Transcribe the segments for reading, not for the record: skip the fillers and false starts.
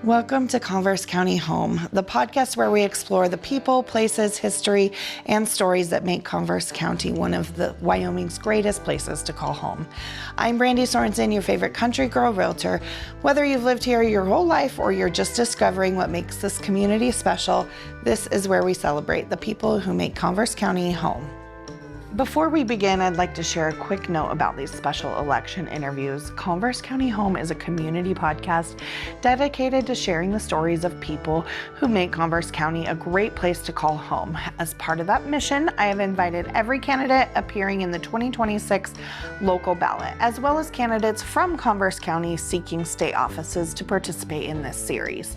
Welcome to Converse County Home, the podcast where we explore the people, places, history, and stories that make Converse County one of the Wyoming's greatest places to call home. I'm Brandi Sorensen, your favorite country girl realtor. Whether you've lived here your whole life or you're just discovering what makes this community special, this is where we celebrate the people who make Converse County home. Before we begin, I'd like to share a quick note about these special election interviews. Converse County Home is a community podcast dedicated to sharing the stories of people who make Converse County a great place to call home. As part of that mission, I have invited every candidate appearing in the 2026 local ballot, as well as candidates from Converse County seeking state offices to participate in this series.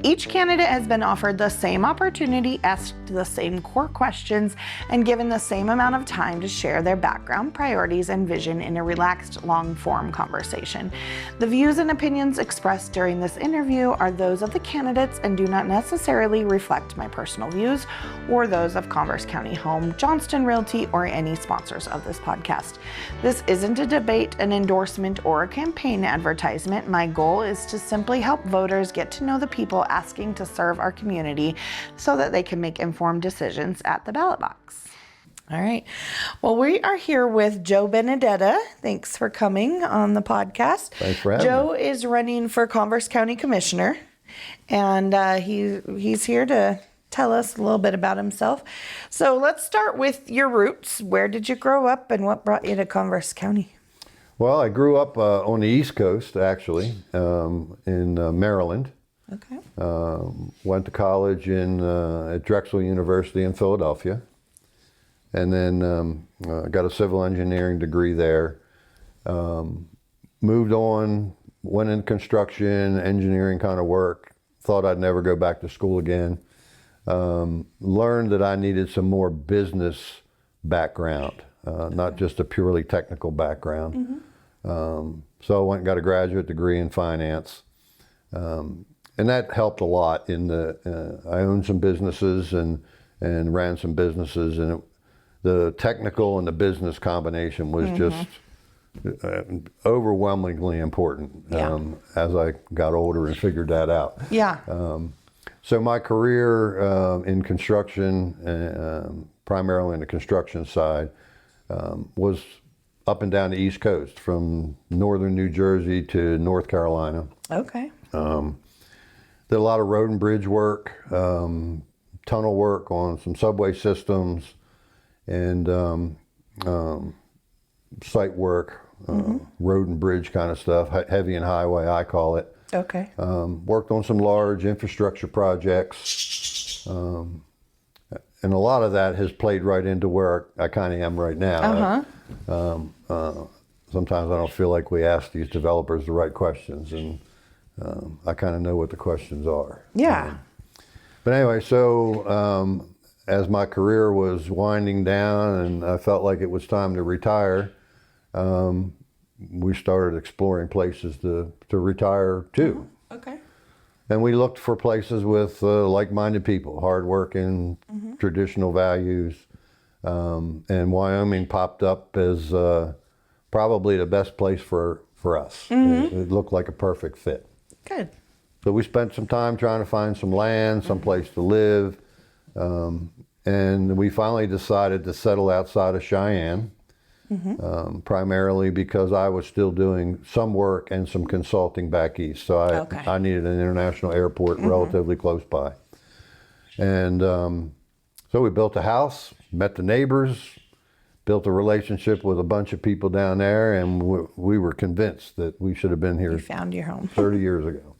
Each candidate has been offered the same opportunity, asked the same core questions, and given the same amount of time to share their background, priorities, and vision in a relaxed, long-form conversation. The views and opinions expressed during this interview are those of the candidates and do not necessarily reflect my personal views or those of Converse County Home, Johnston Realty, or any sponsors of this podcast. This isn't a debate, an endorsement, or a campaign advertisement. My goal is to simply help voters get to know the people asking to serve our community so that they can make informed decisions at the ballot box. All right. Well, we are here with Joe Benedetta. Thanks for coming on the podcast. Thanks for having Joe me. is running for Converse County Commissioner, and he's here to tell us a little bit about himself. So let's start with your roots. Where did you grow up, and what brought you to Converse County? Well, I grew up on the East Coast, actually, in Maryland. Okay. Went to college at Drexel University in Philadelphia. And then got a civil engineering degree there. Moved on, went in construction, engineering kind of work. Thought I'd never go back to school again. Learned that I needed some more business background, not just a purely technical background. Mm-hmm. So I went and got a graduate degree in finance. And that helped a lot I owned some businesses and ran some businesses, and the technical and the business combination was just overwhelmingly important as I got older and figured that out. Yeah. So my career in construction, primarily in the construction side, was up and down the East Coast, from northern New Jersey to North Carolina. Okay. Did a lot of road and bridge work, tunnel work on some subway systems, and site work, road and bridge kind of stuff, heavy and highway, I call it. Okay. Worked on some large infrastructure projects, and a lot of that has played right into where I kind of am right now. Sometimes I don't feel like we ask these developers the right questions, and I kind of know what the questions are. Yeah. But anyway, so as my career was winding down and I felt like it was time to retire, we started exploring places to retire to. Okay. And we looked for places with like-minded people, hardworking, traditional values. And Wyoming popped up as probably the best place for us. It looked like a perfect fit. Good. So we spent some time trying to find some land, some place to live. And we finally decided to settle outside of Cheyenne, primarily because I was still doing some work and some consulting back east. So I needed an international airport relatively close by. And so we built a house, met the neighbors, built a relationship with a bunch of people down there, and we were convinced that we should have been here. You found your home 30 years ago.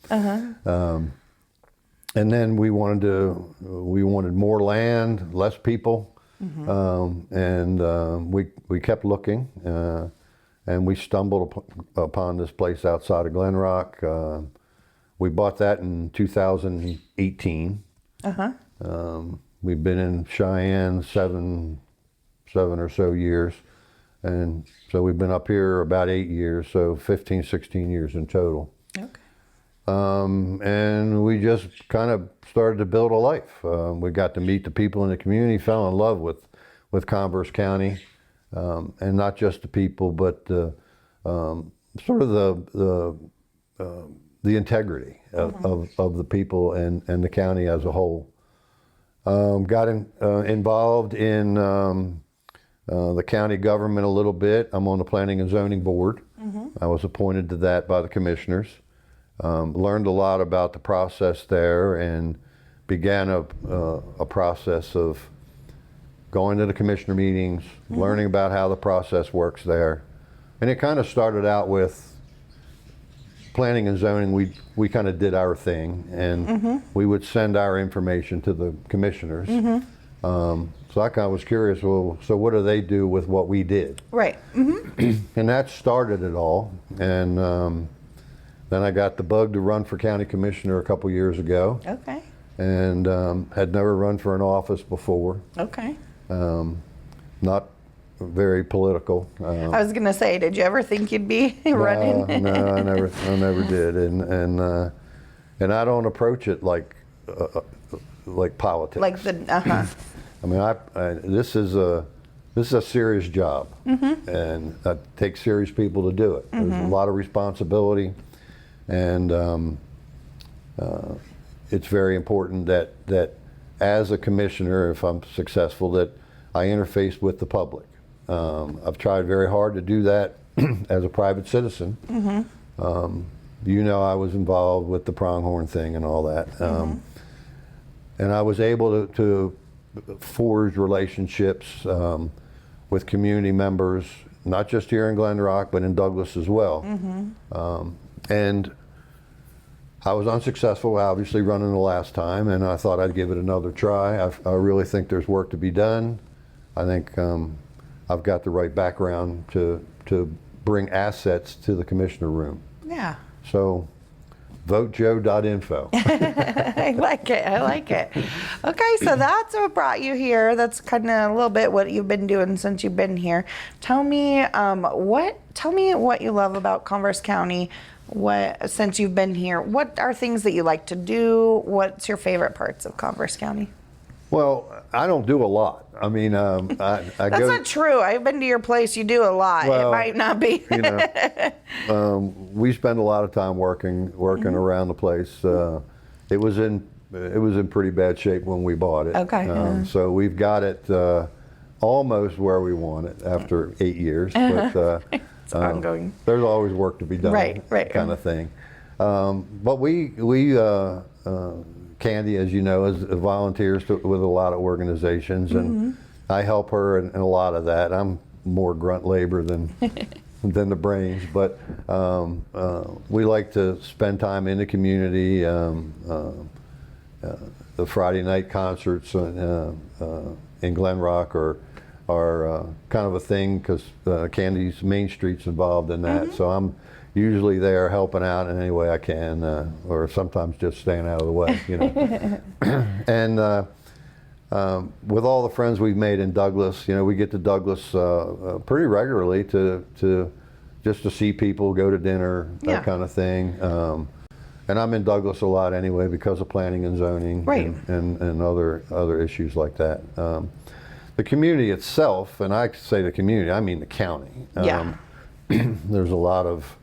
And then we wanted more land, less people, and we kept looking, and we stumbled upon this place outside of Glenrock. We bought that in 2018. We've been in Cheyenne seven or so years, and so we've been up here about 8 years, so 15, 16 years in total. Okay. And we just kind of started to build a life. We got to meet the people in the community, fell in love with Converse County, and not just the people, but sort of the the integrity of the people and the county as a whole. Got involved in the county government a little bit. I'm on the Planning and Zoning Board. I was appointed to that by the commissioners. Learned a lot about the process there and began a process of going to the commissioner meetings, learning about how the process works there. And it kind of started out with planning and zoning. We kind of did our thing, and we would send our information to the commissioners. So I kind of was curious, well, so what do they do with what we did? Right. And that started it all. And then I got the bug to run for county commissioner a couple years ago. Okay. And had never run for an office before. Okay. Not very political. I was gonna say, did you ever think you'd be running? No, I never did. And I don't approach it like politics. Like the I mean, this is a serious job, and it takes serious people to do it. There's a lot of responsibility, and it's very important that as a commissioner, if I'm successful, that I interface with the public. I've tried very hard to do that as a private citizen. I was involved with the pronghorn thing and all that, and I was able to forge relationships with community members, not just here in Glenrock, but in Douglas as well. And I was unsuccessful, obviously, running the last time, and I thought I'd give it another try. I really think there's work to be done. I think I've got the right background to bring assets to the commissioner room. Yeah. So, votejoe.info. I like it. Okay, so that's what brought you here. That's kind of a little bit what you've been doing since you've been here. Tell me what you love about Converse County. Since you've been here, what are things that you like to do? What's your favorite parts of Converse County? Well, I don't do a lot. I mean, That's not true. I've been to your place. You do a lot. Well, it might not be. We spend a lot of time working around the place. It was in pretty bad shape when we bought it. Okay. So we've got it almost where we want it after 8 years. But it's ongoing. There's always work to be done. Right. Kind of thing. But we Candy, as you know, volunteers with a lot of organizations, and I help her in a lot of that. I'm more grunt labor than the brains, but we like to spend time in the community. The Friday night concerts in Glenrock are kind of a thing because Candy's Main Street's involved in that, so I'm usually there helping out in any way I can, or sometimes just staying out of the way, And with all the friends we've made in Douglas, we get to Douglas pretty regularly to just to see people, go to dinner, that kind of thing. And I'm in Douglas a lot anyway because of planning and zoning, and other issues like that. The community itself, and I say the community, I mean the county. There's a lot of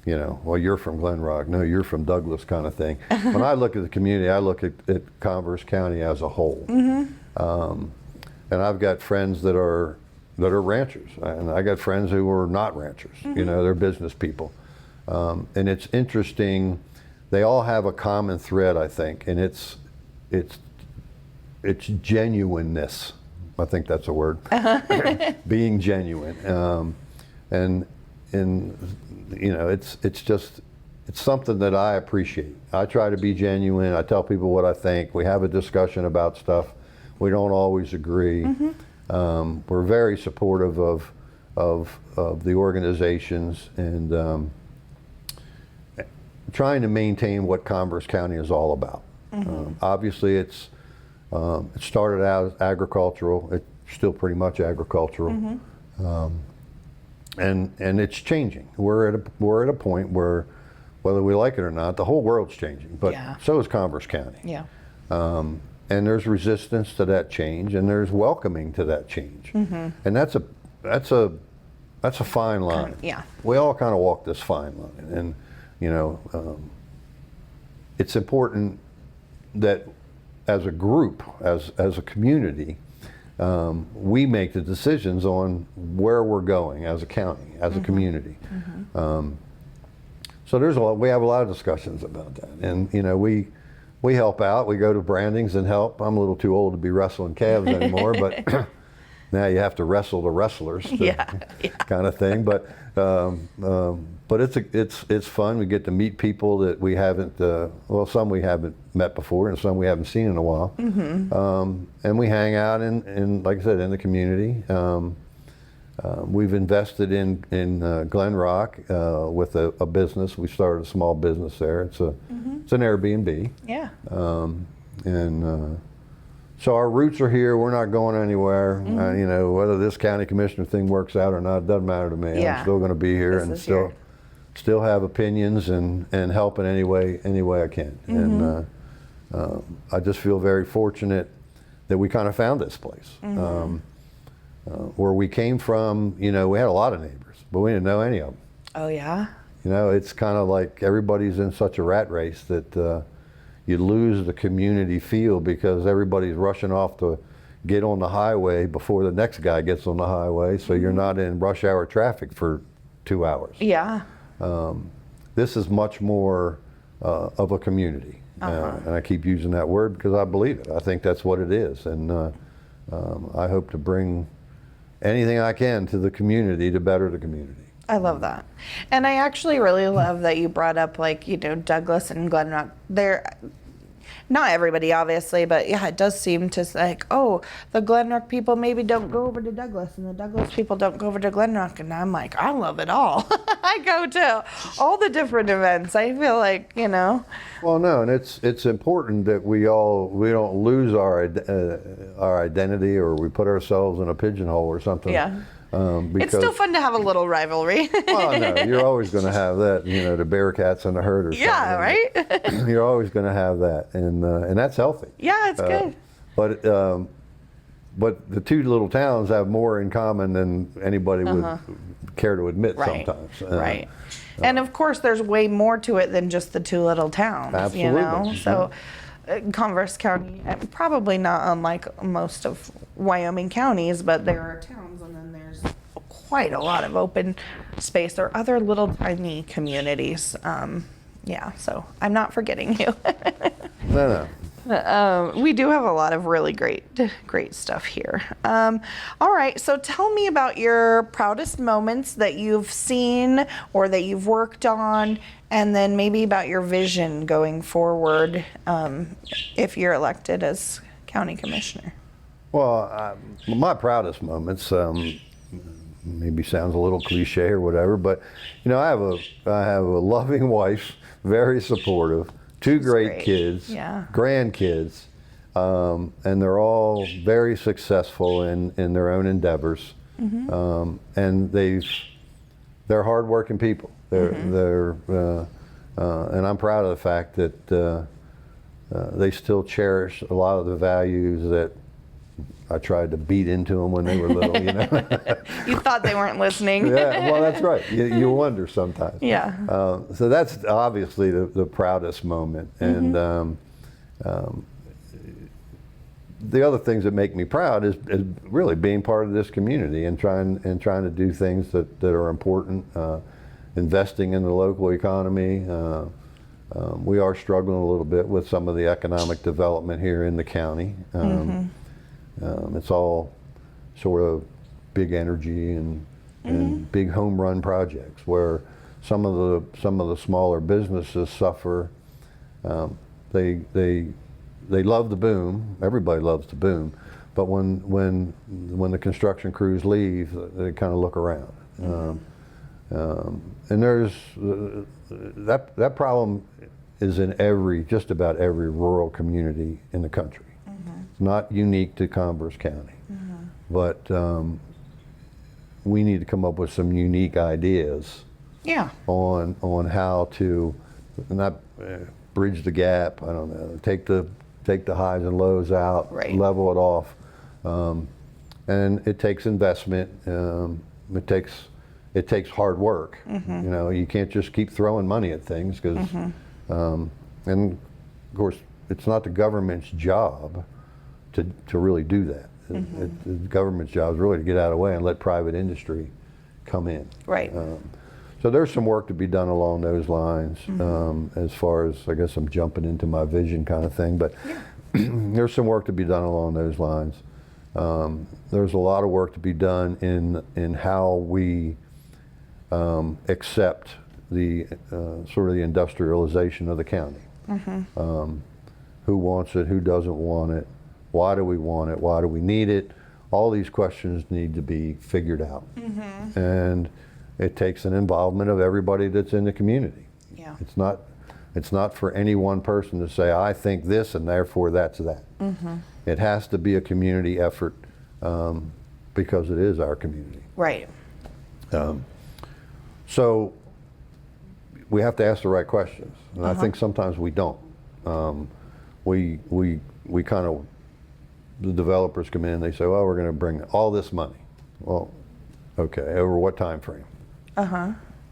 well, you're from Glenrock. No, you're from Douglas, kind of thing. When I look at the community, I look at Converse County as a whole. And I've got friends that are ranchers, and I got friends who are not ranchers. They're business people. And it's interesting. They all have a common thread, I think, and it's genuineness. I think that's a word. Being genuine. And it's something that I appreciate. I try to be genuine. I tell people what I think. We have a discussion about stuff. We don't always agree. We're very supportive of the organizations and trying to maintain what Converse County is all about. Obviously, it started out as agricultural. It's still pretty much agricultural. And it's changing. We're at a point where, whether we like it or not, the whole world's changing. But so is Converse County. Yeah. And there's resistance to that change, and there's welcoming to that change. And that's a fine line. Yeah. We all kind of walk this fine line, and it's important that as a group, as a community, we make the decisions on where we're going as a county, as a community. So we have a lot of discussions about that, and we help out. We go to brandings and help. I'm a little too old to be wrestling calves anymore, but now you have to wrestle the wrestlers, kind of thing. But it's fun. We get to meet people that we haven't, some we haven't met before, and some we haven't seen in a while. And we hang out in, like I said, in the community. We've invested in Glenrock with a business. We started a small business there. It's an Airbnb. Yeah. So our roots are here. We're not going anywhere. Whether this county commissioner thing works out or not, it doesn't matter to me. Yeah. I'm still going to be here and still have opinions and help in any way I can. And I just feel very fortunate that we kind of found this place. Where we came from, we had a lot of neighbors, but we didn't know any of them. Oh, yeah? It's kind of like everybody's in such a rat race that you lose the community feel because everybody's rushing off to get on the highway before the next guy gets on the highway, so you're not in rush hour traffic for 2 hours. Yeah. This is much more of a community, and I keep using that word because I believe it. I think that's what it is, and I hope to bring anything I can to the community to better the community. I love that. And I actually really love that you brought up, Douglas and Glenrock. Not everybody, obviously, but yeah, it does seem to like, oh, the Glenrock people maybe don't go over to Douglas, and the Douglas people don't go over to Glenrock. And I'm like, I love it all. I go to all the different events. I feel like, Well, no, and it's important that we don't lose our identity, or we put ourselves in a pigeonhole or something. Yeah. Because, it's still fun to have a little rivalry. Well, no, you're always going to have that, the Bearcats and the herd or something. Yeah, right? You're always going to have that, and that's healthy. Yeah, it's good. But the two little towns have more in common than anybody would care to admit sometimes. Right. And of course, there's way more to it than just the two little towns. Absolutely. So Converse County, probably not unlike most of Wyoming counties, but there are towns, and then there's quite a lot of open space. There are other little tiny communities. So I'm not forgetting you. No. We do have a lot of really great stuff here. All right, so tell me about your proudest moments that you've seen or that you've worked on, and then maybe about your vision going forward if you're elected as county commissioner. Well, my proudest moments maybe sounds a little cliche or whatever, but I have a loving wife, very supportive. Two great kids, grandkids, and they're all very successful in their own endeavors, and they're hardworking people. They're and I'm proud of the fact that they still cherish a lot of the values that I tried to beat into them when they were little. You thought they weren't listening. Yeah, well, that's right. You wonder sometimes. Yeah. So that's obviously the proudest moment, and the other things that make me proud is really being part of this community and trying to do things that are important. Investing in the local economy. We are struggling a little bit with some of the economic development here in the county. It's all sort of big energy and big home run projects where some of the smaller businesses suffer. They love the boom. Everybody loves the boom, but when the construction crews leave, they kind of look around. And there's that problem is in just about every rural community in the country. It's not unique to Converse County, but we need to come up with some unique ideas on how to not bridge the gap. I don't know, take the highs and lows out, level it off, and it takes investment. It takes it takes hard work. You know, you can't just keep throwing money at things because, and of course, it's not the government's job to really do that. The government's job is really to get out of the way and let private industry come in. Right. So there's some work to be done along those lines. As far as, I guess I'm jumping into my vision kind of thing, but there's some work to be done along those lines. There's a lot of work to be done in how we accept the sort of the industrialization of the county. Who wants it? Who doesn't want it? Why do we want it? Why do we need it? All these questions need to be figured out. And it takes an involvement of everybody that's in the community. Yeah. It's not for any one person to say, I think this and therefore that's that. It has to be a community effort because it is our community. Right. So we have to ask the right questions, and I think sometimes we don't. We kind of, the developers come in, they say, well, we're going to bring all this money. Well, okay, over what time frame?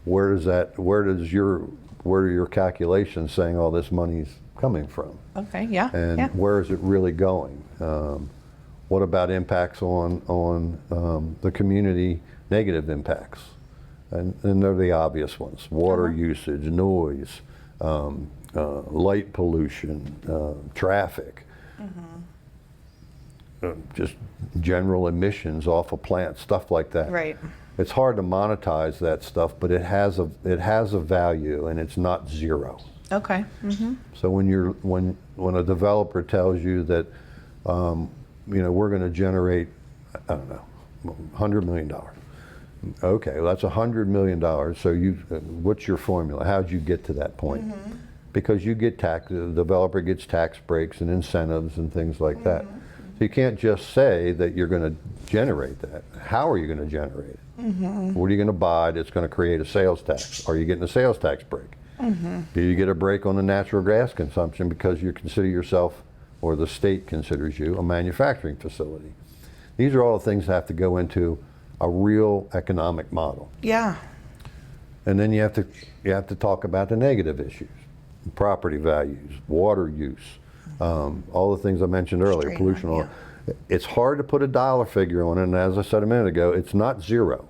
Where are your calculations saying all this money's coming from? Okay, yeah. And where is it really going? What about impacts on the community, negative impacts? And they're the obvious ones: water usage, noise, light pollution, traffic, just general emissions off of plants, stuff like that. Right. It's hard to monetize that stuff, but it has a value, and it's not zero. Okay. So when a developer tells you that, we're going to generate, I don't know, $100 million. Okay, well, that's $100 million. So what's your formula? How'd you get to that point? Because you get the developer gets tax breaks and incentives and things like that. So you can't just say that you're going to generate that. How are you going to generate it? What are you going to buy that's going to create a sales tax? Are you getting a sales tax break? Do you get a break on the natural gas consumption because you consider yourself, or the state considers you, a manufacturing facility? These are all the things that have to go into a real economic model. Yeah. And then you have to talk about the negative issues: property values, water use, all the things I mentioned earlier, pollution. It's hard to put a dollar figure on it, and as I said a minute ago, it's not zero.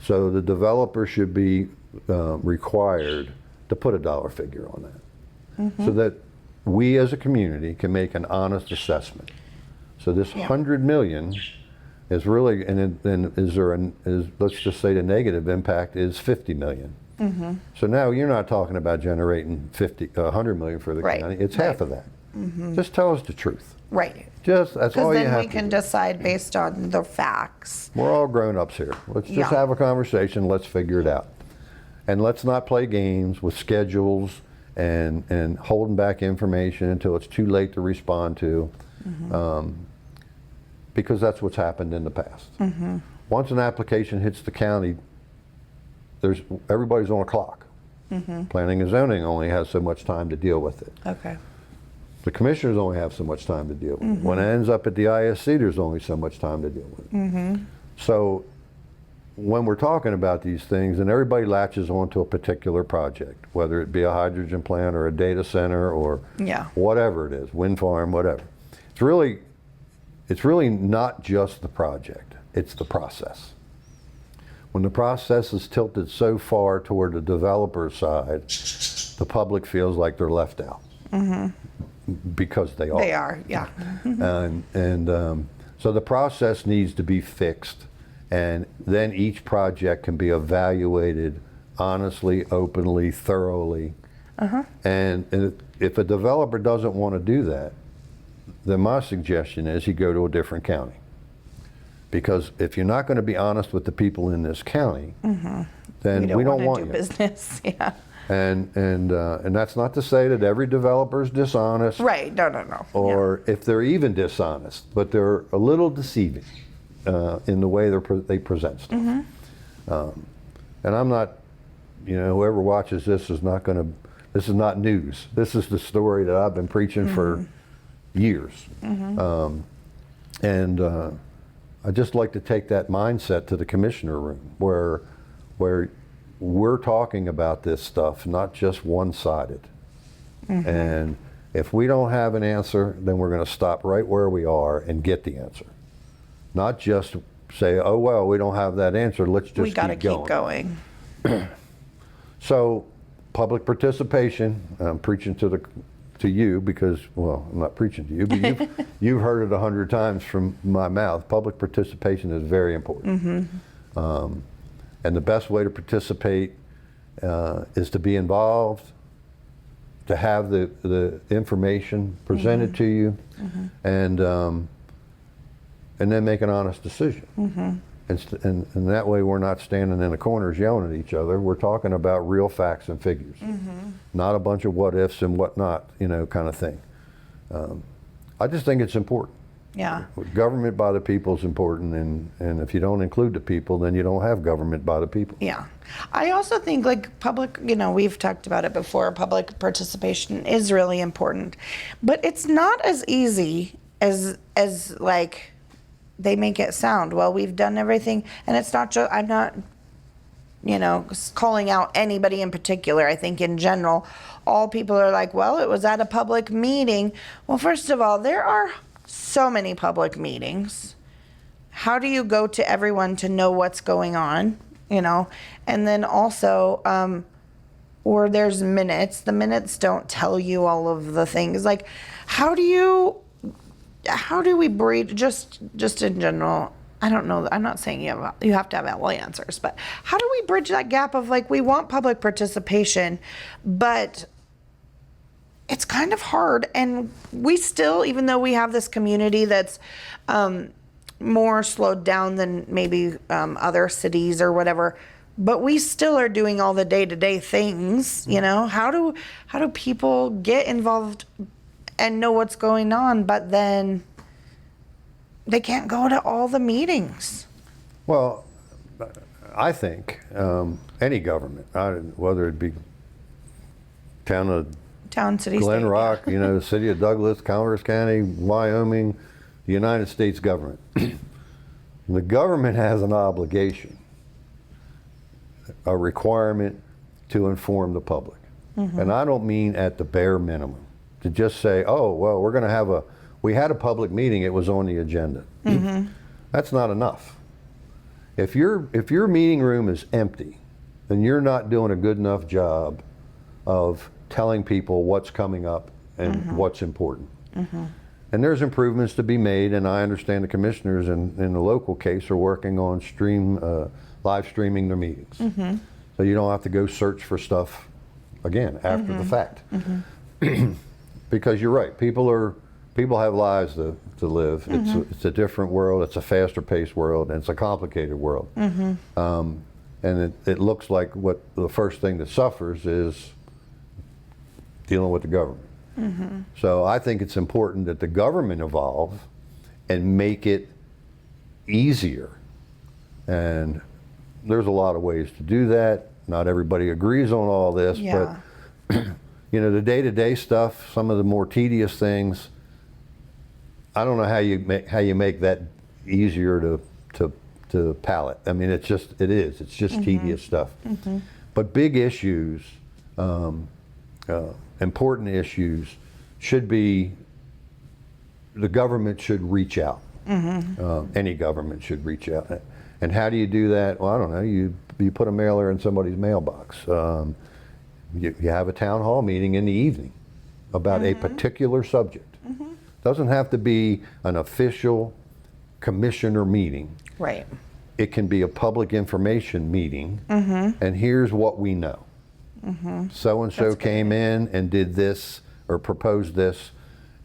So the developer should be required to put a dollar figure on that, so that we as a community can make an honest assessment. So this $100 million is really, let's just say the negative impact is $50 million. So now you're not talking about generating $100 million for the county. It's half of that. Just tell us the truth. Right. That's all you have to do. Because then we can decide based on the facts. We're all grown-ups here. Let's just have a conversation. Let's figure it out. And let's not play games with schedules and holding back information until it's too late to respond to, because that's what's happened in the past. Once an application hits the county, everybody's on a clock. Planning and zoning only has so much time to deal with it. Okay. The commissioners only have so much time to deal with it. When it ends up at the ISC, there's only so much time to deal with it. So when we're talking about these things, and everybody latches onto a particular project, whether it be a hydrogen plant or a data center or whatever it is, wind farm, whatever. It's really not just the project, it's the process. When the process is tilted so far toward the developer side, the public feels like they're left out. Because they are. They are, yeah. So the process needs to be fixed, and then each project can be evaluated honestly, openly, thoroughly. And if a developer doesn't want to do that, then my suggestion is you go to a different county. Because if you're not going to be honest with the people in this county, then we don't want you. Business, yeah. And that's not to say that every developer is dishonest. Right, no. Or if they're even dishonest, but they're a little deceiving in the way they present stuff. And I'm not, whoever watches this is not going to, this is not news. This is the story that I've been preaching for years. I'd just like to take that mindset to the commissioner room where we're talking about this stuff, not just one-sided. And if we don't have an answer, then we're going to stop right where we are and get the answer. Not just say, oh, well, we don't have that answer, let's just keep going. We got to keep going. So, public participation, I'm preaching to you because, well, I'm not preaching to you, but you've heard it 100 times from my mouth. Public participation is very important. And the best way to participate is to be involved, to have the information presented to you, and then make an honest decision. And that way we're not standing in the corners yelling at each other. We're talking about real facts and figures, not a bunch of what ifs and what not, kind of thing. I just think it's important. Yeah. Government by the people is important, and if you don't include the people, then you don't have government by the people. Yeah. I also think like public, we've talked about it before, public participation is really important, but it's not as easy as like they make it sound. Well, we've done everything, and it's not just, I'm not, calling out anybody in particular. I think in general, all people are like, well, it was at a public meeting. Well, first of all, there are so many public meetings. How do you go to everyone to know what's going on, And then also, or there's minutes. The minutes don't tell you all of the things. Like, how do we breed, just in general, I don't know, I'm not saying you have to have all answers, but how do we bridge that gap of like, we want public participation, but it's kind of hard, and we still, even though we have this community that's more slowed down than maybe other cities or whatever, but we still are doing all the day-to-day things, How do people get involved and know what's going on, but then they can't go to all the meetings? Well, I think any government, whether it be Town, city, Glenrock, the city of Douglas, Converse County, Wyoming, the United States government. The government has an obligation, a requirement to inform the public. And I don't mean at the bare minimum, to just say, oh, well, we're going to we had a public meeting, it was on the agenda. That's not enough. If your meeting room is empty, then you're not doing a good enough job of telling people what's coming up and what's important. And there's improvements to be made, and I understand the commissioners in the local case are working on live streaming their meetings. So you don't have to go search for stuff again after the fact. Because you're right, people have lives to live. It's a different world, it's a faster paced world, and it's a complicated world. And it looks like the first thing that suffers is dealing with the government. So I think it's important that the government evolve and make it easier. And there's a lot of ways to do that. Not everybody agrees on all this, but the day-to-day stuff, some of the more tedious things, I don't know how you make that easier to palate. I mean, it's just tedious stuff. But big issues, important issues, the government should reach out. Any government should reach out. And how do you do that? Well, I don't know. You put a mailer in somebody's mailbox. You have a town hall meeting in the evening about a particular subject. Doesn't have to be an official commissioner meeting. Right. It can be a public information meeting, and here's what we know. So-and-so came in and did this or proposed this,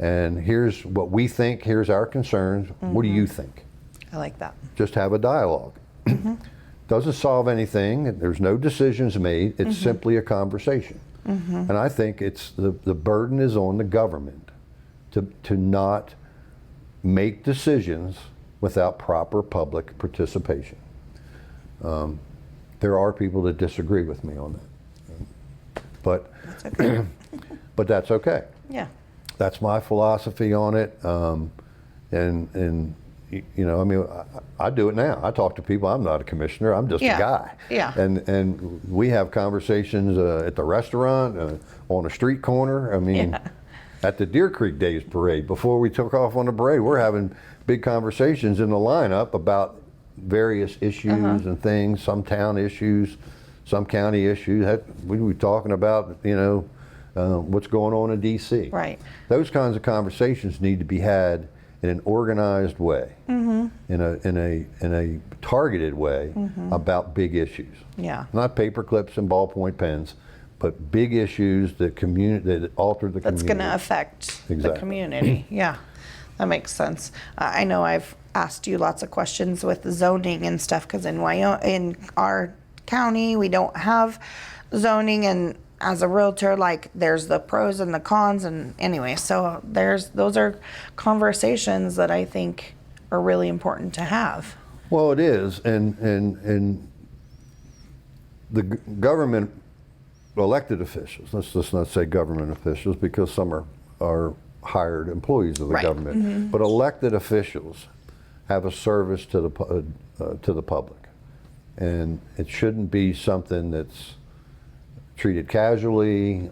and here's what we think, here's our concerns. What do you think? I like that. Just have a dialogue. Doesn't solve anything. There's no decisions made. It's simply a conversation. And I think it's the burden is on the government to not make decisions without proper public participation. There are people that disagree with me on that. But that's okay. But that's okay. Yeah. That's my philosophy on it. And you know, I mean, I do it now. I talk to people. I'm not a commissioner. I'm just a guy. Yeah. And we have conversations at the restaurant, on a street corner. I mean, at the Deer Creek Days parade, before we took off on the parade, we're having big conversations in the lineup about various issues and things, some town issues, some county issues. We were talking about, you know, what's going on in D.C. Right. Those kinds of conversations need to be had in an organized way, in a targeted way about big issues. Yeah. Not paper clips and ballpoint pens, but big issues that that alter the community. That's going to affect the community. Yeah, that makes sense. I know I've asked you lots of questions with zoning and stuff because in our county we don't have zoning, and as a realtor, like, there's the pros and the cons, and anyway, so those are conversations that I think are really important to have. Well, it is, and the government, elected officials, let's just not say government officials because some are hired employees of the government, but elected officials have a service to the public, and it shouldn't be something that's treated casually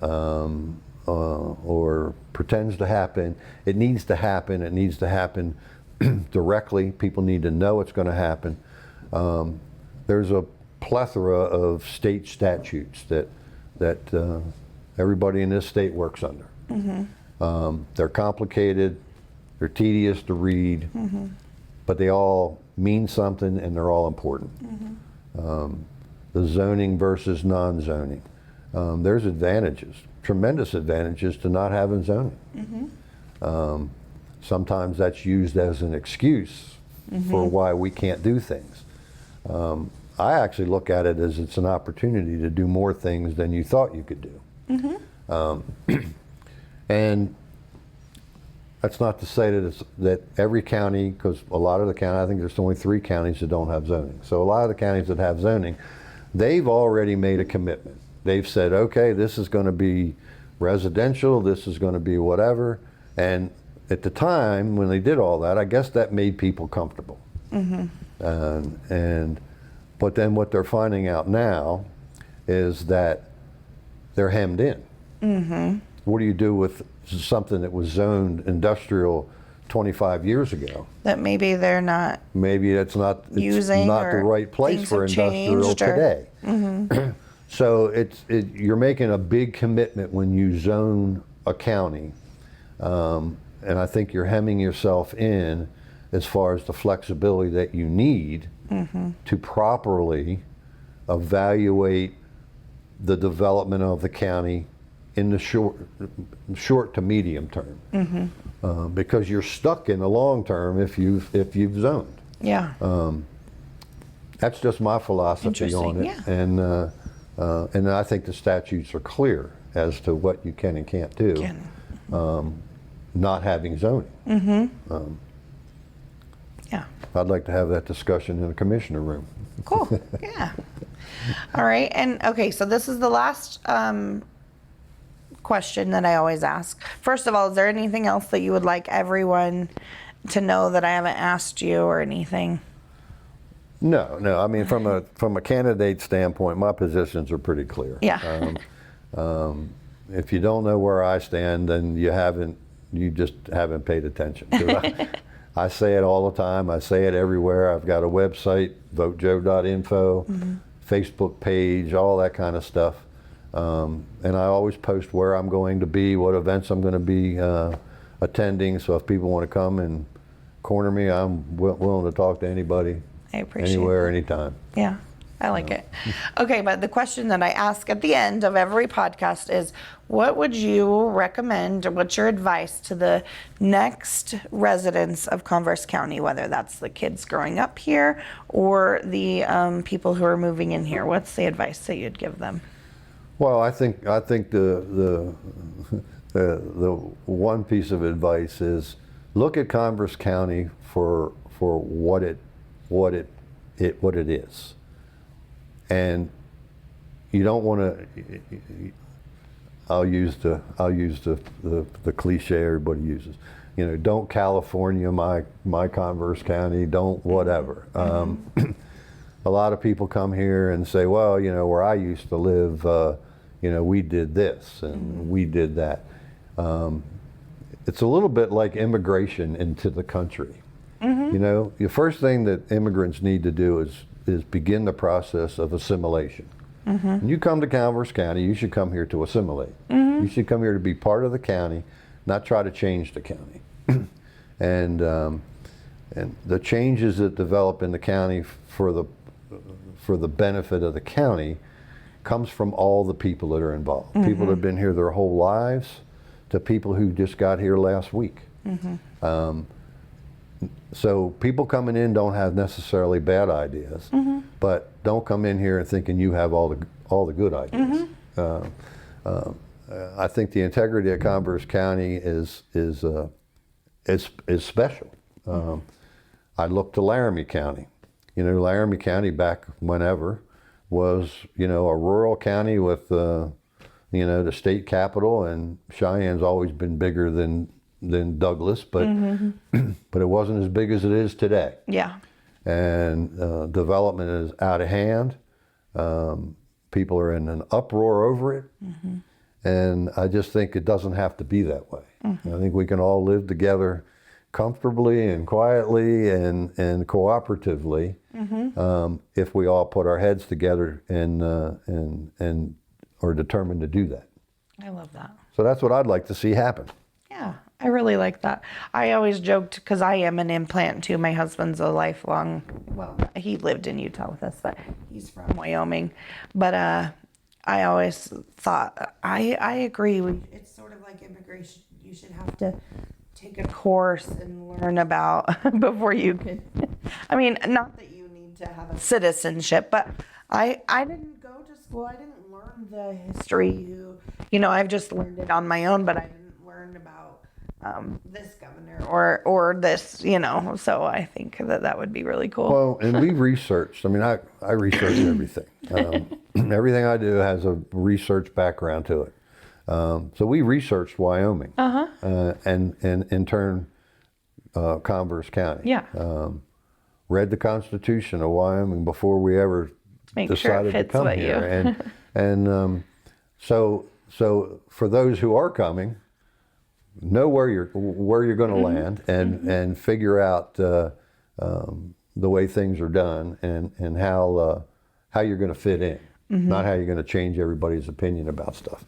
or pretends to happen. It needs to happen. It needs to happen directly. People need to know it's going to happen. There's a plethora of state statutes that everybody in this state works under. They're complicated, they're tedious to read, but they all mean something and they're all important. The zoning versus non-zoning. There's advantages, tremendous advantages to not having zoning. Sometimes that's used as an excuse for why we can't do things. I actually look at it as it's an opportunity to do more things than you thought you could do. And that's not to say that every county, because a lot of the county, I think there's only 3 counties that don't have zoning. So a lot of the counties that have zoning, they've already made a commitment. They've said, okay, this is going to be residential, this is going to be whatever. And at the time when they did all that, I guess that made people comfortable. But then what they're finding out now is that they're hemmed in. What do you do with something that was zoned industrial 25 years ago? That maybe they're not. Maybe it's not the right place for industrial today. So you're making a big commitment when you zone a county, and I think you're hemming yourself in as far as the flexibility that you need to properly evaluate the development of the county in the short to medium term, because you're stuck in the long term if you've zoned. Yeah. That's just my philosophy on it, and I think the statutes are clear as to what you can and can't do. Not having zoning. Yeah. I'd like to have that discussion in the commissioner room. Cool. Yeah. All right. And okay, so this is the last question that I always ask. First of all, is there anything else that you would like everyone to know that I haven't asked you or anything? No. I mean, from a candidate standpoint, my positions are pretty clear. Yeah. If you don't know where I stand, then you just haven't paid attention. I say it all the time. I say it everywhere. I've got a website, votejoe.info, Facebook page, all that kind of stuff. And I always post where I'm going to be, what events I'm going to be attending. So if people want to come and corner me, I'm willing to talk to anybody. I appreciate anywhere, anytime. Yeah, I like it. Okay, but the question that I ask at the end of every podcast is, what would you recommend, or what's your advice to the next residents of Converse County, whether that's the kids growing up here or the people who are moving in here? What's the advice that you'd give them? Well, I think the one piece of advice is look at Converse County for what it is, and you don't want to. I'll use the cliche everybody uses. don't California my Converse County, don't whatever. A lot of people come here and say, well, where I used to live, we did this and we did that. It's a little bit like immigration into the country. The first thing that immigrants need to do is begin the process of assimilation. When you come to Converse County, you should come here to assimilate. You should come here to be part of the county, not try to change the county. And the changes that develop in the county for the benefit of the county comes from all the people that are involved. People that have been here their whole lives to people who just got here last week. So people coming in don't have necessarily bad ideas, but don't come in here and thinking you have all the good ideas. I think the integrity of Converse County is special. I look to Laramie County. Laramie County back whenever was a rural county with the state capital, and Cheyenne's always been bigger than Douglas, but but it wasn't as big as it is today. Yeah. And development is out of hand. People are in an uproar over it. And I just think it doesn't have to be that way. I think we can all live together comfortably and quietly and cooperatively if we all put our heads together and are determined to do that. I love that. So that's what I'd like to see happen. Yeah, I really like that. I always joked, because I am an implant too. My husband's a lifelong, well, he lived in Utah with us, but he's from Wyoming. But I always thought, I agree. It's sort of like immigration. You should have to take a course and learn about before you can. I mean, not that you need to have a citizenship, but I didn't go to school. I didn't learn the history. I've just learned it on my own, but I didn't learn about this governor or this, so I think that would be really cool. Well, and we researched. I mean, I research everything. Everything I do has a research background to it. So we researched Wyoming and in turn Converse County. Yeah. Read the Constitution of Wyoming before we ever decided to come here. And so for those who are coming, know where you're going to land and figure out the way things are done and how you're going to fit in, not how you're going to change everybody's opinion about stuff.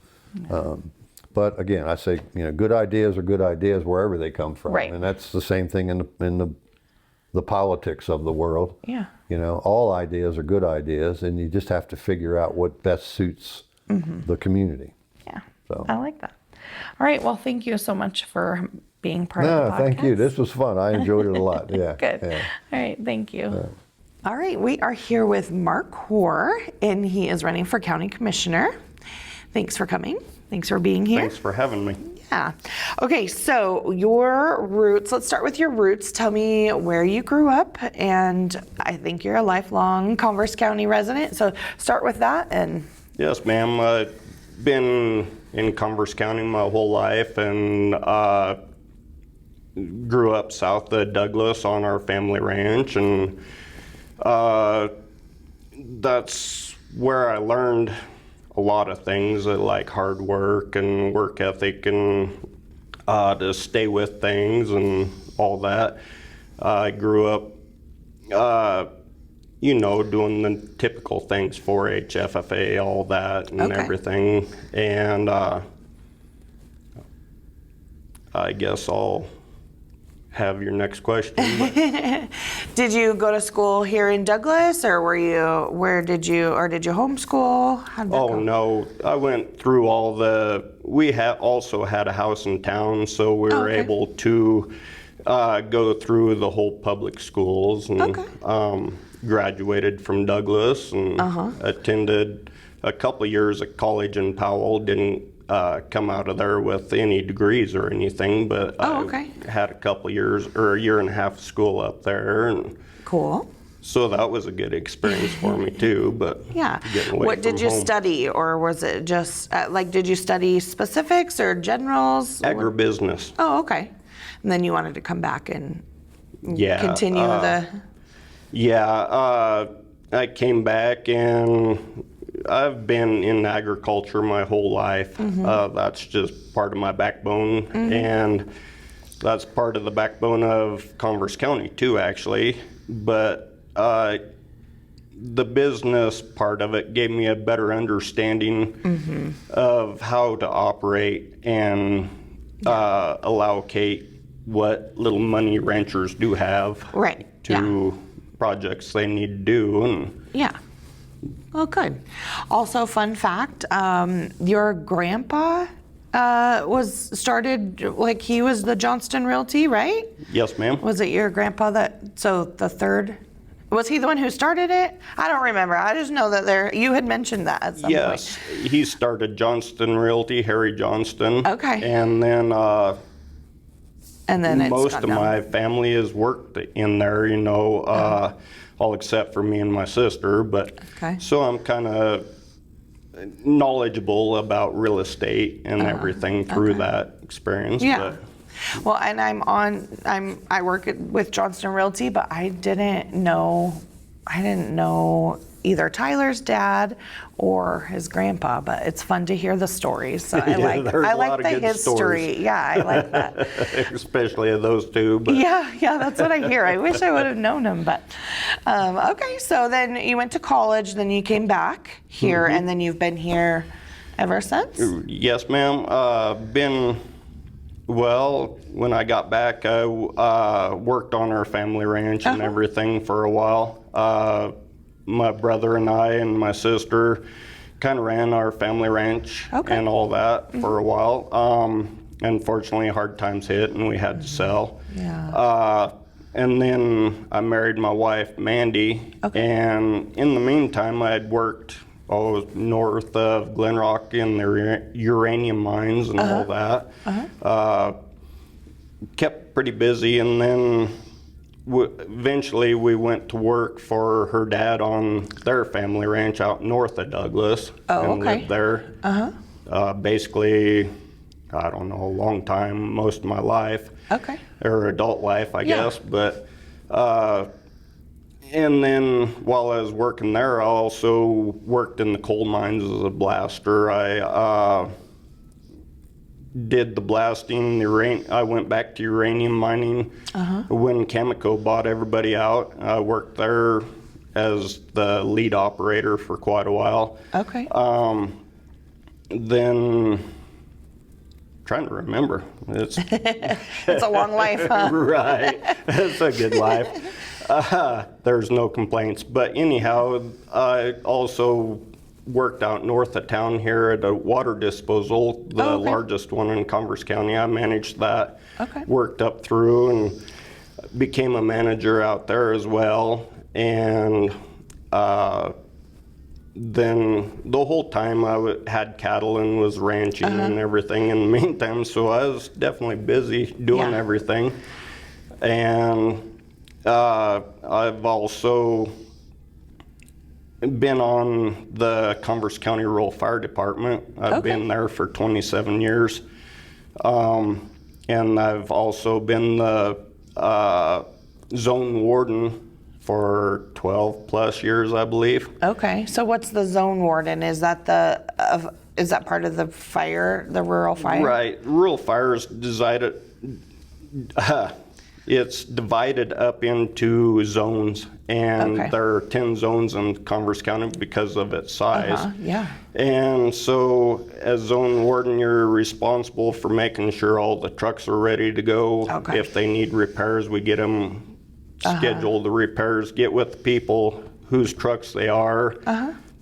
But again, I say, good ideas are good ideas wherever they come from, right. And that's the same thing in the politics of the world. Yeah. All ideas are good ideas, and you just have to figure out what best suits the community. Yeah. So I like that. All right. Well, thank you so much for being part of the podcast. No, thank you. This was fun. I enjoyed it a lot. Yeah. Good. Yeah. All right. Thank you. All right. We are here with Mark Horr, and he is running for county commissioner. Thanks for coming. Thanks for being here. Thanks for having me. Yeah. Okay. So your roots, let's start with your roots. Tell me where you grew up, and I think you're a lifelong Converse County resident. So start with that. And Yes, ma'am. I've been in Converse County my whole life, and grew up south of Douglas on our family ranch, and that's where I learned a lot of things, like hard work and work ethic and to stay with things and all that. I grew up doing the typical things, 4-H, FFA, all that and everything. And I guess I'll have your next question. Did you go to school here in Douglas, or where did you homeschool? How did that go? No, I went through we also had a house in town, so we were able to go through the whole public schools and graduated from Douglas and attended a couple of years at college in Powell. Didn't come out of there with any degrees or anything, but I had a couple of years or a year and a half of school up there. And cool. so that was a good experience for me too, but yeah. Getting away What did you home. study, or was it just did you study specifics or generals? Agribusiness. Oh, okay. And then you wanted to come back and Yeah, continue the... Yeah, I came back and I've been in agriculture my whole life. That's just part of my backbone, and that's part of the backbone of Converse County too, actually. But the business part of it gave me a better understanding of how to operate and allocate what little money ranchers do have to projects they need to do. And Yeah. Well, good. Also, fun fact, your grandpa was started, like he was the Johnston Realty, right? yes, ma'am. Was it your grandpa so the third, was he the one who started it? I don't remember. I just know that you had mentioned that at some point. Yes, he started Johnston Realty, Harry Johnston. Okay. And then It's most gone of down. my family has worked in there, all except for me and my sister. But so I'm kind of knowledgeable about real estate and everything through that experience. Yeah. Well, and I work with Johnston Realty, but I didn't know either Tyler's dad or his grandpa, but it's fun to hear the stories. So I like the history. Stories. Yeah, I like that. Especially of those two. But Yeah, that's what I hear. I wish I would have known him, but okay. So then you went to college, then you came back here, and then you've been here ever since? Yes, ma'am. When I got back, I worked on our family ranch and everything for a while. My brother and I and my sister kind of ran our family ranch and all that for a while. Unfortunately, hard times hit and we had to sell. Yeah. And then I married my wife, Mandy. And in the meantime, I had worked north of Glenrock in the uranium mines and all that. Kept pretty busy, and then eventually we went to work for her dad on their family ranch out north of Douglas. And lived there basically, I don't know, a long time, most of my life. Or adult life, I guess. But and then while I was working there, I also worked in the coal mines as a blaster. I did the blasting. I went back to uranium mining when Cameco bought everybody out. I worked there as the lead operator for quite a while. Then trying to remember. It's a long life, huh? Right. It's a good life. There's no complaints. But anyhow, I also worked out north of town here at a water disposal, the largest one in Converse County. I managed that. Worked up through and became a manager out there as well. And then the whole time I had cattle and was ranching and everything in the meantime, so I was definitely busy doing everything. And I've also been on the Converse County Rural Fire Department. I've been there for 27 years. And I've also been the zone warden for 12 plus years, I believe. So what's the zone warden? Is that is that part of the fire, the rural fire? Right. Rural fire is it's divided up into zones, and there are 10 zones in Converse County because of its size. And so as zone warden, you're responsible for making sure all the trucks are ready to go. If they need repairs, we get them schedule the repairs, get with the people whose trucks they are,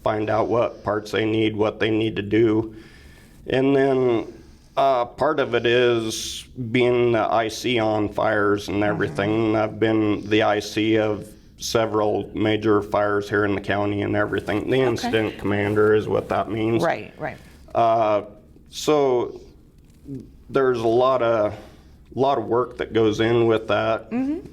find out what parts they need, what they need to do. And then part of it is being the IC on fires and everything. I've been the IC of several major fires here in the county and everything. The incident commander is what that means. Right. So there's a lot of work that goes in with that,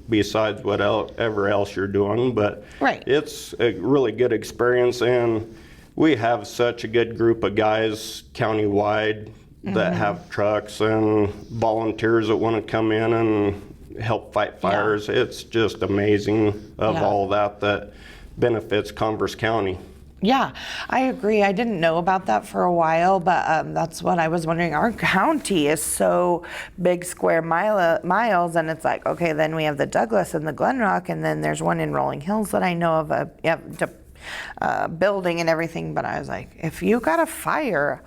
besides whatever else you're doing. But it's a really good experience, and we have such a good group of guys countywide that have trucks and volunteers that want to come in and help fight fires. It's just amazing of all that benefits Converse County. Yeah, I agree. I didn't know about that for a while, but that's what I was wondering. Our county is so big square miles, and it's like, okay, then we have the Douglas and the Glenrock, and then there's one in Rolling Hills that I know of, a building and everything. But I was like, if you got a fire,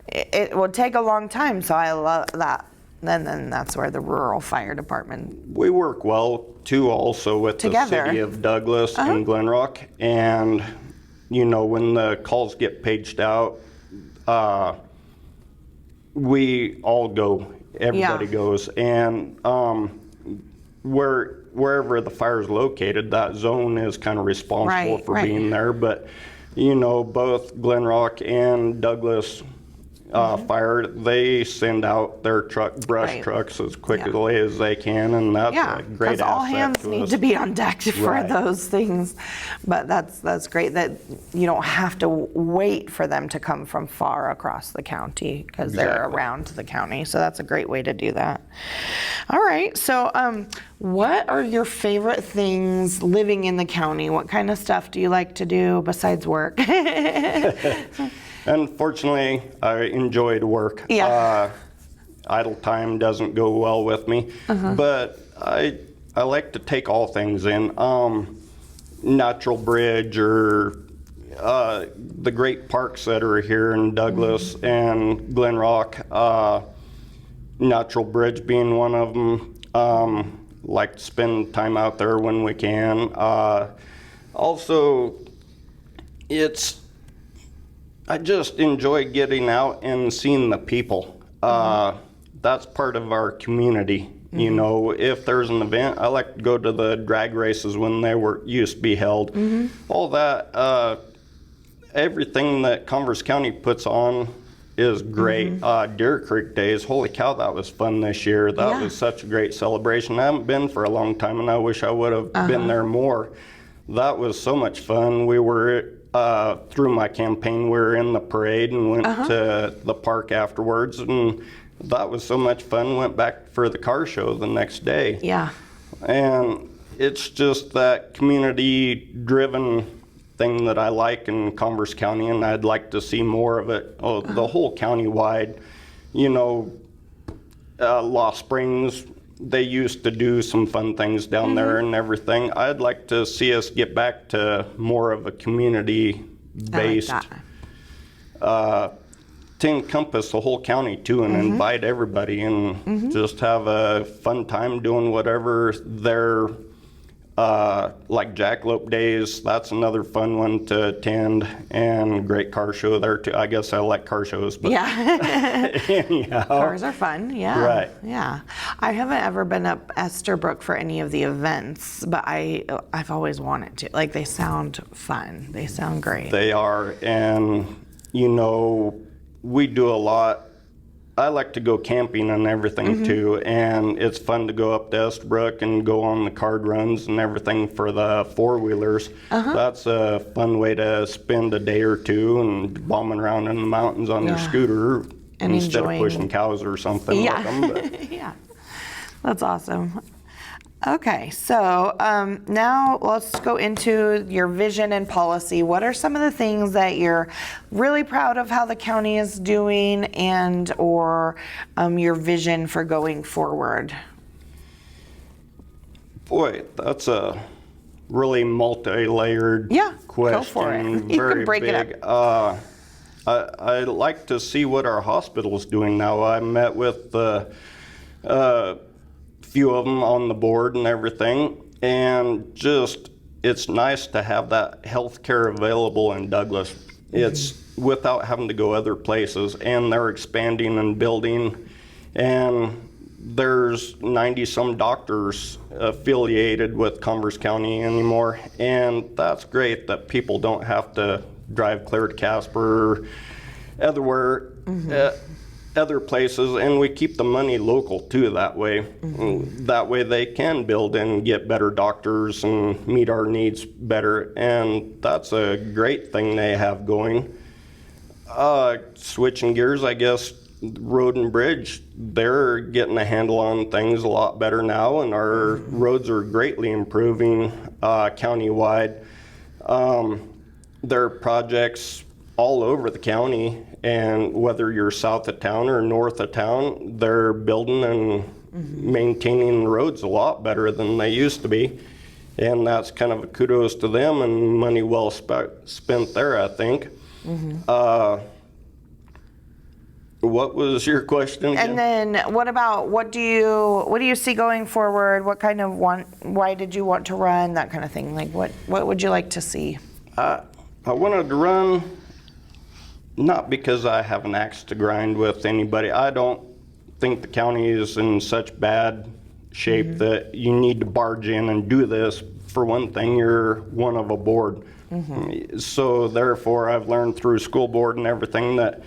it would take a long time. So I love that. And then that's where the rural fire department. We work well too, also with together. The city of Douglas and Glenrock, and you know, when the calls get paged out, we all go. Everybody goes, and wherever the fire is located, that zone is kind of responsible for being there. But you know, both Glenrock and Douglas fire, they send out their brush trucks as quickly as they can, and that's a great asset. All hands need to be on deck for those things. But that's great that you don't have to wait for them to come from far across the county, because they're around the county. So that's a great way to do that. All right, so what are your favorite things living in the county? What kind of stuff do you like to do besides work? Unfortunately, I enjoyed work. Idle time doesn't go well with me, but I like to take all things in. Natural Bridge, or the great parks that are here in Douglas and Glenrock. Natural Bridge being one of them. Like to spend time out there when we can. Also, I just enjoy getting out and seeing the people. That's part of our community. You know, if there's an event, I like to go to the drag races when they used to be held. All that, everything that Converse County puts on is great. Deer Creek Days, holy cow, that was fun this year. That was such a great celebration. I haven't been for a long time, and I wish I would have been there more. That was so much fun. We were through my campaign, we were in the parade and went to the park afterwards, and that was so much fun. Went back for the car show the next day. And it's just that community-driven thing that I like in Converse County, and I'd like to see more of it. The whole county-wide. You know, Lost Springs, they used to do some fun things down there and everything. I'd like to see us get back to more of a community-based, to encompass the whole county too, and invite everybody and just have a fun time doing whatever their, like Jackalope Days. That's another fun one to attend, and great car show there too. I guess I like car shows, but anyhow. Cars are fun, I haven't ever been up Esterbrook for any of the events, but I've always wanted to. Like, they sound fun. They sound great. They are, and you know, we do a lot. I like to go camping and everything too, and it's fun to go up to Esterbrook and go on the card runs and everything for the four-wheelers. That's a fun way to spend a day or two and bombing around in the mountains on your scooter and instead of pushing cows or something with them. But. That's awesome. Okay, so now let's go into your vision and policy. What are some of the things that you're really proud of how the county is doing, and or your vision for going forward? Boy, that's a really multi-layered question. Go for it. You very can break big. it up. I like to see what our hospital's doing now. I met with few of them on the board and everything, and just it's nice to have that health care available in Douglas. It's without having to go other places, and they're expanding and building, and there's 90 some doctors affiliated with Converse County anymore, and that's great that people don't have to drive clear to Casper or other places, and we keep the money local too that way. That way they can build and get better doctors and meet our needs better, and that's a great thing they have going. Switching gears, I guess, road and bridge, they're getting a handle on things a lot better now, and our roads are greatly improving countywide. There are projects all over the county, and whether you're south of town or north of town, they're building and maintaining the roads a lot better than they used to be. And that's kind of a kudos to them and money well spent there, I think. What was your question again? And then what do you see going forward? Why did you want to run, that kind of thing? Like what would you like to see? I wanted to run not because I have an axe to grind with anybody. I don't think the county is in such bad shape that you need to barge in and do this. For one thing, you're one of a board. So therefore, I've learned through school board and everything that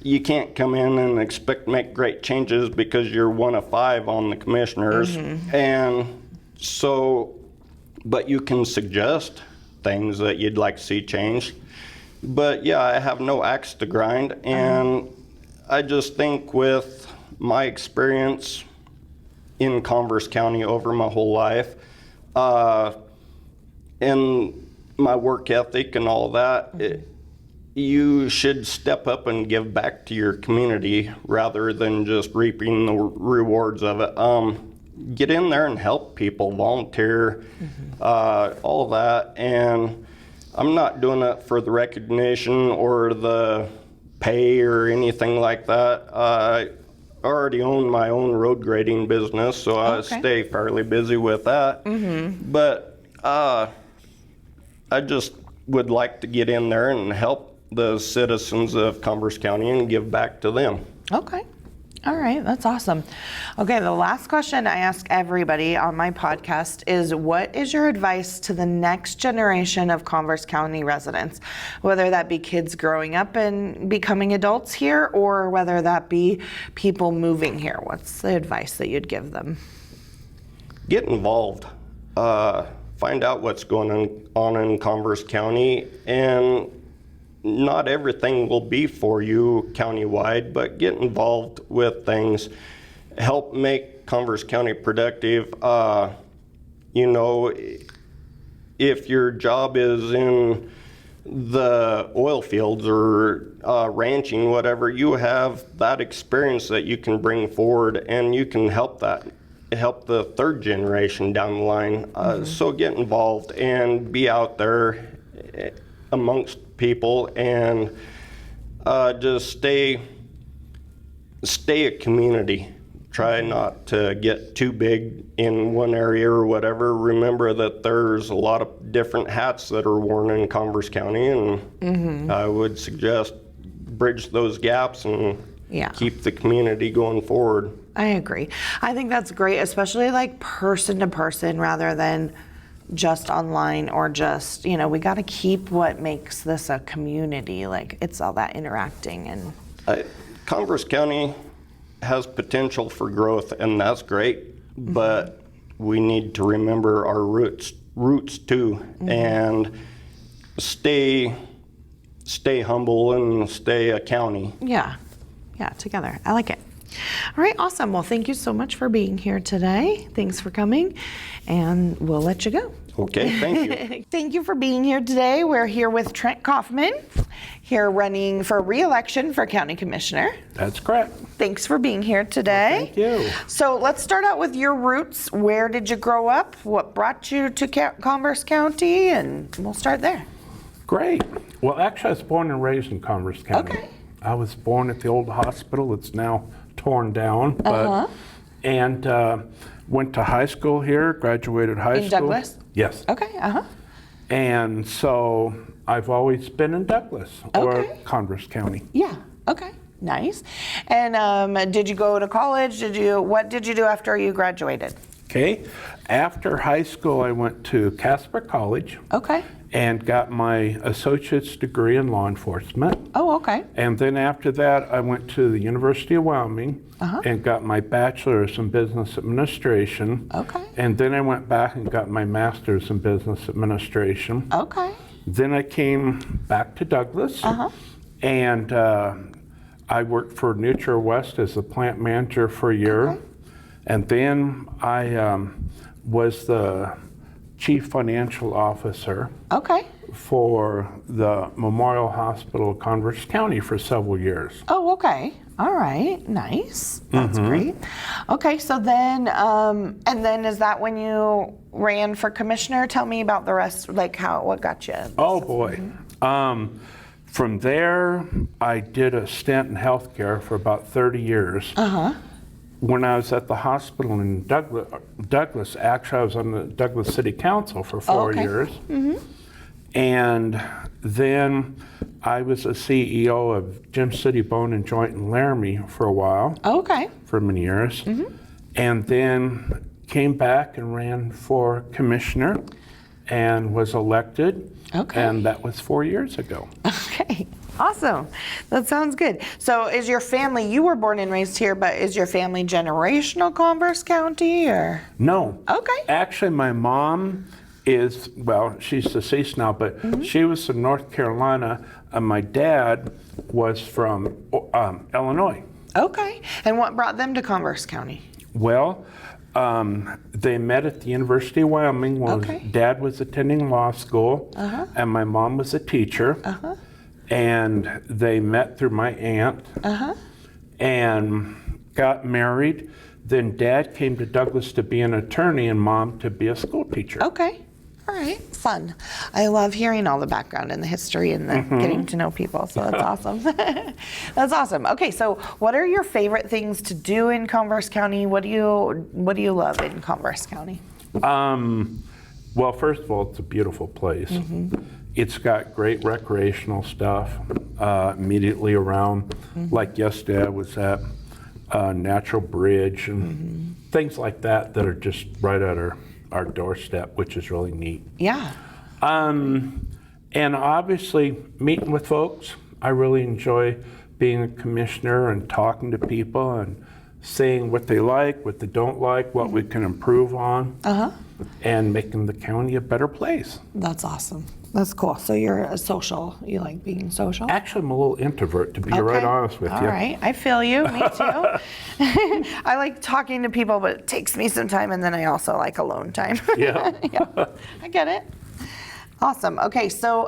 you can't come in and expect to make great changes because you're one of 5 on the commissioners. And so, but you can suggest things that you'd like to see changed. But yeah, I have no axe to grind, and I just think with my experience in Converse County over my whole life, and my work ethic and all that, you should step up and give back to your community rather than just reaping the rewards of it. Get in there and help people, volunteer, all that. And I'm not doing it for the recognition or the pay or anything like that. I already own my own road grading business, so I stay fairly busy with that. But I just would like to get in there and help the citizens of Converse County and give back to them. Okay. All right, that's awesome. Okay, the last question I ask everybody on my podcast is, what is your advice to the next generation of Converse County residents? Whether that be kids growing up and becoming adults here, or whether that be people moving here. What's the advice that you'd give them? Get involved. Find out what's going on in Converse County, and not everything will be for you countywide, but get involved with things. Help make Converse County productive. You know, if your job is in the oil fields or ranching, whatever, you have that experience that you can bring forward, and you can help the third generation down the line. So get involved and be out there amongst people, and just stay a community. Try not to get too big in one area or whatever. Remember that there's a lot of different hats that are worn in Converse County, and I would suggest bridge those gaps and keep the community going forward. I agree. I think that's great, especially like person to person rather than just online, or just, you know, we got to keep what makes this a community. Like, it's all that interacting. And Converse County has potential for growth, and that's great, but we need to remember our roots too, and stay humble and stay a county. Yeah, together. I like it. All right, awesome. Well, thank you so much for being here today. Thanks for coming, and we'll let you go. Okay, thank you. Thank you for being here today. We're here with Trent Kaufman, here running for re-election for County Commissioner. That's correct. Thanks for being here today. Well, thank you. So let's start out with your roots. Where did you grow up? What brought you to Converse County? And we'll start there. Great. Well, actually, I was born and raised in Converse County. Okay. I was born at the old hospital. It's now torn down. But, and went to high school here, graduated high school. In Douglas? Yes. Okay, And so I've always been in Douglas or Converse County. Yeah, okay, nice. And did you go to college? What did you do after you graduated? Okay. After high school, I went to Casper College. Okay. And got my associate's degree in law enforcement. Oh, okay. And then after that, I went to the University of Wyoming and got my bachelor's in business administration. Okay. And then I went back and got my master's in business administration. Okay. Then I came back to Douglas, and I worked for Nutra West as the plant manager for a year. Okay. And then I was the chief financial officer Okay. for the Memorial Hospital of Converse County for several years. Oh, okay. All right. Nice. That's great. Okay, so then, and then is that when you ran for commissioner? Tell me about the rest, like what got you? Oh boy. From there, I did a stint in healthcare for about 30 years. When I was at the hospital in Douglas, actually I was on the Douglas City Council for 4 years. And then I was a CEO of Gem City Bone and Joint in Laramie for a while, Okay. for many years. And then came back and ran for commissioner and was elected. Okay. And that was 4 years ago. Okay. Awesome. That sounds good. So is your family, you were born and raised here, but is your family generational Converse County or? No. Okay. Actually, my mom is, well, she's deceased now, but she was from North Carolina, and my dad was from Illinois. Okay. And what brought them to Converse County? Well, they met at the University of Wyoming when Okay. Dad was attending law school, and my mom was a teacher. And they met through my aunt and got married. Then Dad came to Douglas to be an attorney and Mom to be a school teacher. Okay. All right. Fun. I love hearing all the background and the history and the getting to know people. So that's awesome. That's awesome. Okay. So what are your favorite things to do in Converse County? What do you love in Converse County? Well, first of all, it's a beautiful place. It's got great recreational stuff immediately around. Like yesterday, I was at Natural Bridge and things like that are just right at our doorstep, which is really neat. Yeah. And obviously, meeting with folks. I really enjoy being a commissioner and talking to people and saying what they like, what they don't like, what we can improve on, and making the county a better place. That's awesome. That's cool. So you're a social. You like being social? Actually, I'm a little introvert, to be right honest with All you. All right. I feel you. Me too. I like talking to people, but it takes me some time, and then I also like alone time. Yeah. Yeah. I get it. Awesome. Okay, so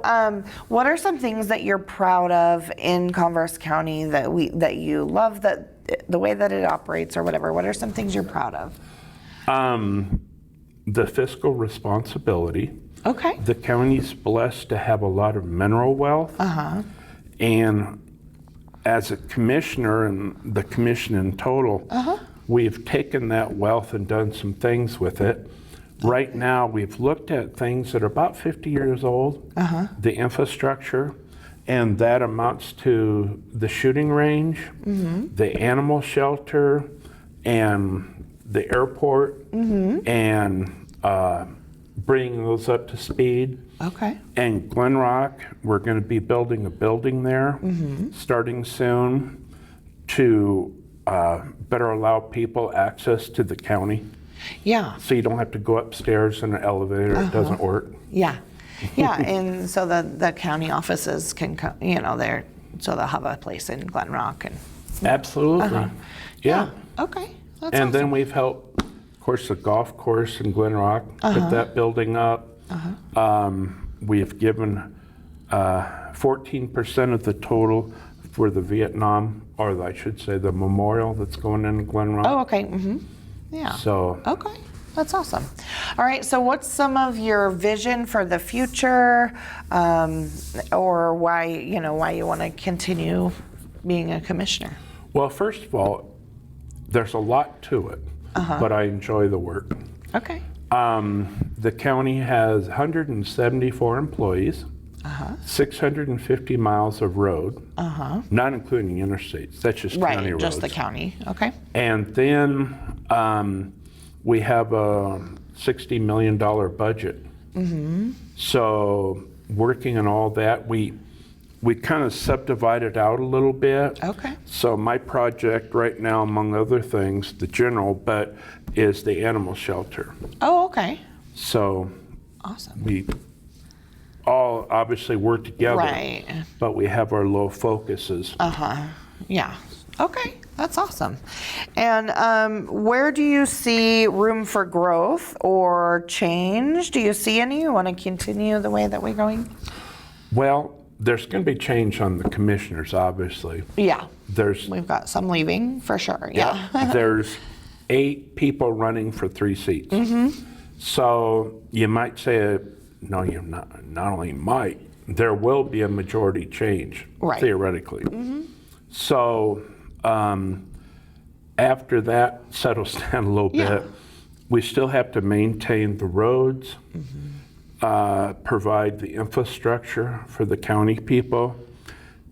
what are some things that you're proud of in Converse County that you love, that the way that it operates or whatever? What are some things you're proud of? The fiscal responsibility. Okay. The county's blessed to have a lot of mineral wealth. And as a commissioner and the commission in total, we've taken that wealth and done some things with it. Right now, we've looked at things that are about 50 years old, the infrastructure, and that amounts to the shooting range, the animal shelter, and the airport, and bringing those up to speed. Okay. And Glenrock, we're going to be building a building there starting soon to better allow people access to the county. Yeah. So you don't have to go upstairs in an elevator, it doesn't work. Yeah. Yeah, and so the county offices can come, so they'll have a place in Glenrock and. Absolutely. Yeah. Okay. That's And awesome. then we've helped, of course, the golf course in Glenrock, put that building up. We've given 14% of the total for the Vietnam, or I should say the memorial that's going in Glenrock. Oh, okay. Yeah. So, Okay, that's awesome. All right, so what's some of your vision for the future, or why you want to continue being a commissioner? well, first of all, there's a lot to it, but I enjoy the work. Okay. The county has 174 employees, 650 miles of road, not including interstates. That's just county Right, roads. just the county. Okay. And then we have a $60 million budget. So working on all that, we kind of subdivided out a little bit. Okay. So my project right now, among other things, the general, but is the animal shelter. Oh, okay. So Awesome. we all obviously work together, Right. but we have our low focuses. Yeah. Okay, that's awesome. And where do you see room for growth or change? Do you see any? You want to continue the way that we're going? Well, there's going to be change on the commissioners, obviously. Yeah. There's We've got some leaving for sure. Yeah. there's 8 people running for 3 seats. So you might say, no, you're not. Not only might, there will be a majority change, Right. theoretically. So after that settles down a little bit, we still have to maintain the roads, provide the infrastructure for the county people.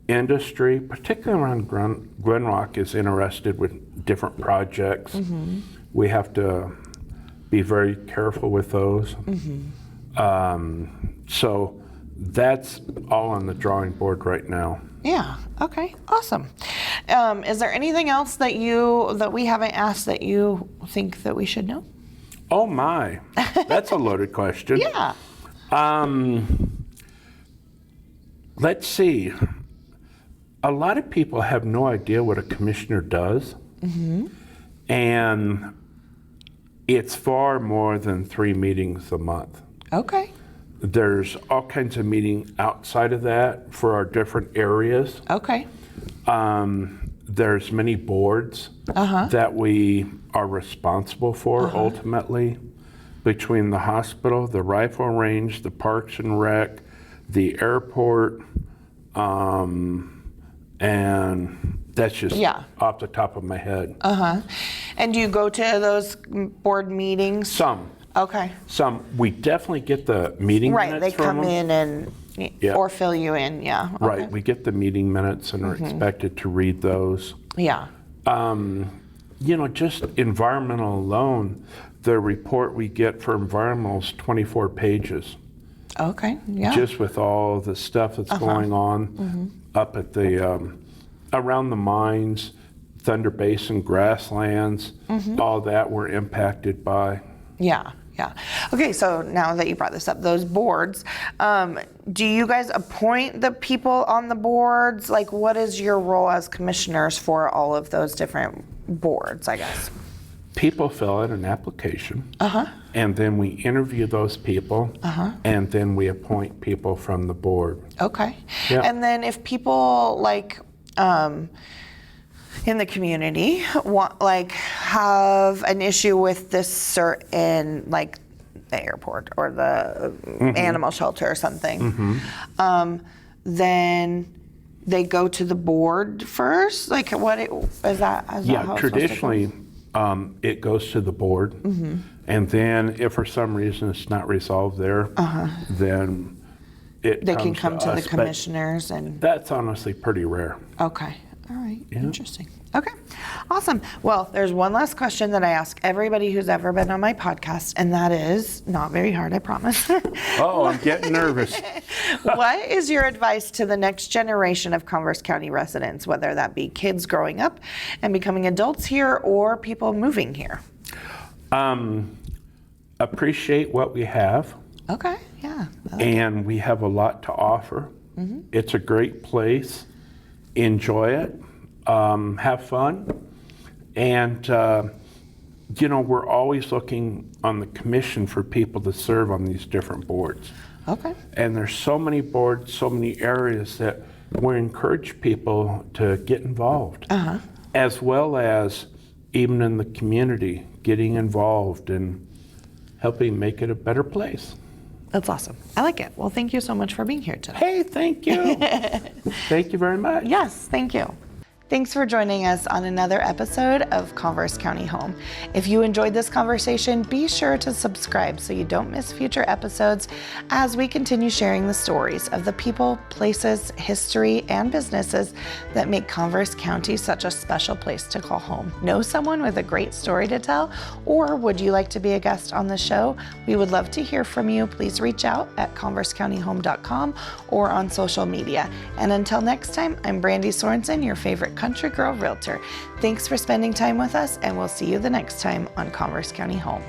Industry, particularly around Glenrock, is interested with different projects. We have to be very careful with those. So that's all on the drawing board right now. Yeah. Okay. Awesome. Is there anything else that we haven't asked that you think that we should know? Oh my, that's a loaded question. Yeah. Let's see. A lot of people have no idea what a commissioner does. And it's far more than 3 meetings a month. Okay. There's all kinds of meetings outside of that for our different areas. Okay. There's many boards that we are responsible for ultimately, between the hospital, the rifle range, the parks and rec, the airport, and that's just off the top of my head. And do you go to those board meetings? Some. Okay. Some. We definitely get the meeting Right. minutes They come from them. in and or fill you in. Yeah. Okay. Right. We get the meeting minutes and are expected to read those. Yeah. Just environmental alone, the report we get for environmental is 24 pages. Okay. Yeah. Just with all the stuff that's going on up at the, around the mines, Thunder Basin, grasslands, all that we're impacted by. Yeah. Yeah. Okay, so now that you brought this up, those boards, do you guys appoint the people on the boards? Like, what is your role as commissioners for all of those different boards, I guess? People fill out an application, and then we interview those people, and then we appoint people from the board. Okay. Yeah. And then if people in the community have an issue with this certain, like the airport or the animal shelter or something, then they go to the board first? Like, what is that? Traditionally, it goes to the board, and then if for some reason it's not resolved there, then they can come to the us, commissioners and. That's honestly pretty rare. Okay. All right. Interesting. Okay. Awesome. Well, there's one last question that I ask everybody who's ever been on my podcast, and that is not very hard, I promise. Oh, I'm getting nervous. What is your advice to the next generation of Converse County residents, whether that be kids growing up and becoming adults here or people moving here? Appreciate what we have. Okay. Yeah. And we have a lot to offer. It's a great place. Enjoy it, have fun, and we're always looking on the commission for people to serve on these different boards. Okay. And there's so many boards, so many areas that we encourage people to get involved, as well as even in the community, getting involved and helping make it a better place. That's awesome. I like it. Well, thank you so much for being here today. Hey, thank you. Thank you very much. Yes, thank you. Thanks for joining us on another episode of Converse County Home. If you enjoyed this conversation, be sure to subscribe so you don't miss future episodes as we continue sharing the stories of the people, places, history, and businesses that make Converse County such a special place to call home. Know someone with a great story to tell? Or would you like to be a guest on the show? We would love to hear from you. Please reach out at conversecountyhome.com or on social media. And until next time, I'm Brandi Sorensen, your favorite country girl realtor. Thanks for spending time with us, and we'll see you the next time on Converse County Home.